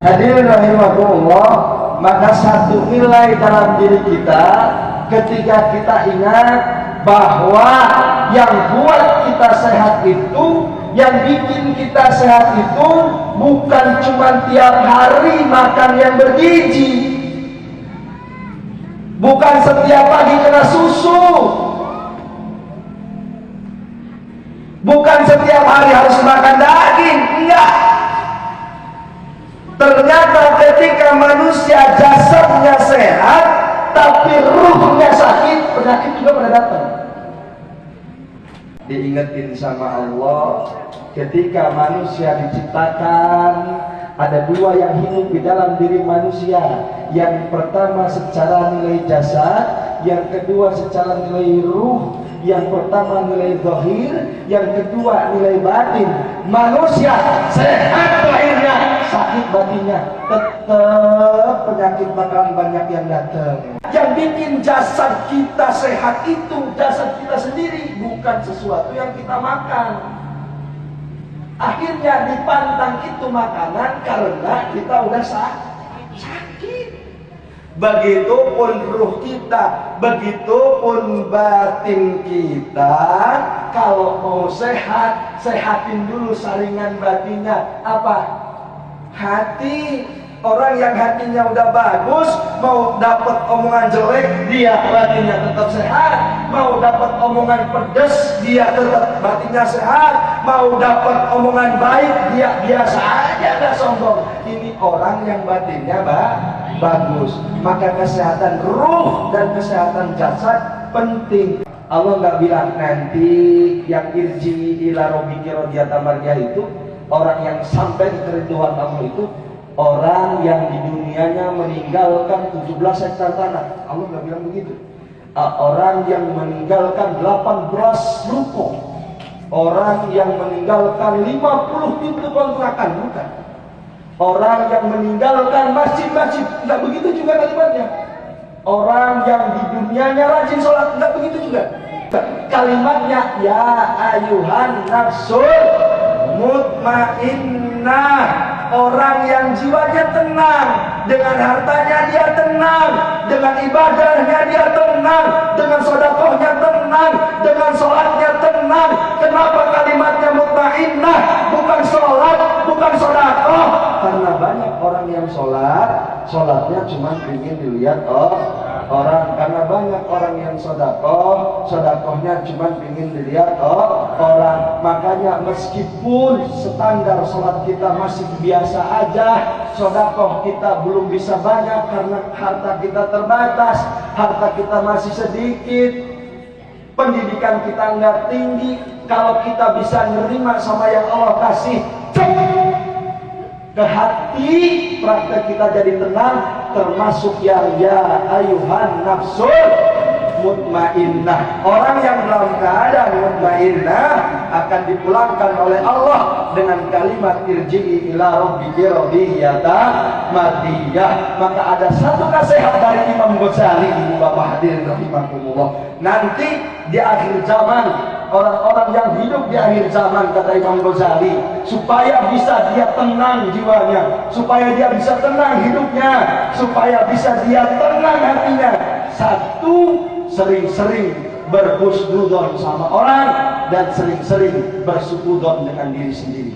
Hadirin rahimakumullah, maka satu nilai dalam diri kita ketika kita ingat bahwa yang buat kita sehat itu, yang bikin kita sehat itu bukan cuma tiap hari makan yang bergizi, bukan setiap pagi kena susu, bukan setiap hari harus makan daging, enggak. Ternyata ketika manusia jasadnya sehat tapi ruhnya sakit, penyakit juga pada datang. Diingetin sama Allah, ketika manusia diciptakan ada dua yang hidup di dalam diri manusia. Yang pertama secara nilai jasad, yang kedua secara nilai ruh. Yang pertama nilai zahir, yang kedua nilai batin. Manusia sehat lahirnya, sakit batinnya, tetap penyakit bakalan banyak yang datang. Yang bikin jasad kita sehat itu jasad kita sendiri, bukan sesuatu yang kita makan. Akhirnya dipantang itu makanan karena kita udah sakit. Begitupun ruh kita, begitupun batin kita. Kalau mau sehat, sehatin dulu saringan batinnya. Apa? Hati. Orang yang hatinya udah bagus, mau dapat omongan jelek, dia batinnya tetap sehat. Mau dapat omongan pedas, dia tetap batinnya sehat. Mau dapat omongan baik, dia biasa aja, gak sombong. Ini orang yang batinnya bagus. Maka kesehatan ruh dan kesehatan jasad penting. Allah nggak bilang nanti yang irji ila rabbiki radiyatan mardiyah itu orang yang sampai di keriduan Allah itu orang yang di dunianya meninggalkan 17 hektar tanah. Allah nggak bilang begitu. Orang yang meninggalkan 18 ruko, orang yang meninggalkan 50 pintu kontrakan, bukan. Orang yang meninggalkan masjid-masjid, tidak begitu juga kalimatnya. Orang yang di dunianya rajin sholat, tidak begitu juga. Kalimatnya ya ayuhan nafsul mutmainnah, orang yang jiwanya tenang, dengan hartanya dia tenang, dengan ibadahnya dia tenang, dengan sedekahnya tenang, dengan sholatnya tenang. Kenapa kalimatnya mutmainnah, bukan sholat, bukan sedekah? Karena banyak orang yang sholatnya cuma ingin dilihat orang. Karena banyak orang yang sedekahnya cuma ingin dilihat orang. Makanya meskipun standar sholat kita masih biasa aja, sedekah kita belum bisa banyak karena harta kita terbatas, harta kita masih sedikit, pendidikan kita nggak tinggi. Kalau kita bisa nerima sama yang Allah kasih ke hati, praktek kita jadi tenang, termasuk yang ya ayuhan nafsul mutmainnah. Orang yang dalam keadaan mutmainnah akan dipulangkan oleh Allah dengan kalimat irji'i ila rabbiki radiyatan mardiyah. Maka ada satu nasihat dari Imam Ghazali, Ibu Bapak hadirin rahimakumullah. Nanti di akhir zaman, orang-orang yang hidup di akhir zaman, kata Imam Ghazali, supaya bisa dia tenang jiwanya, supaya dia bisa tenang hidupnya, supaya bisa dia tenang hatinya. Satu, sering-sering berhusnudzon sama orang dan sering-sering bersuudzon dengan diri sendiri.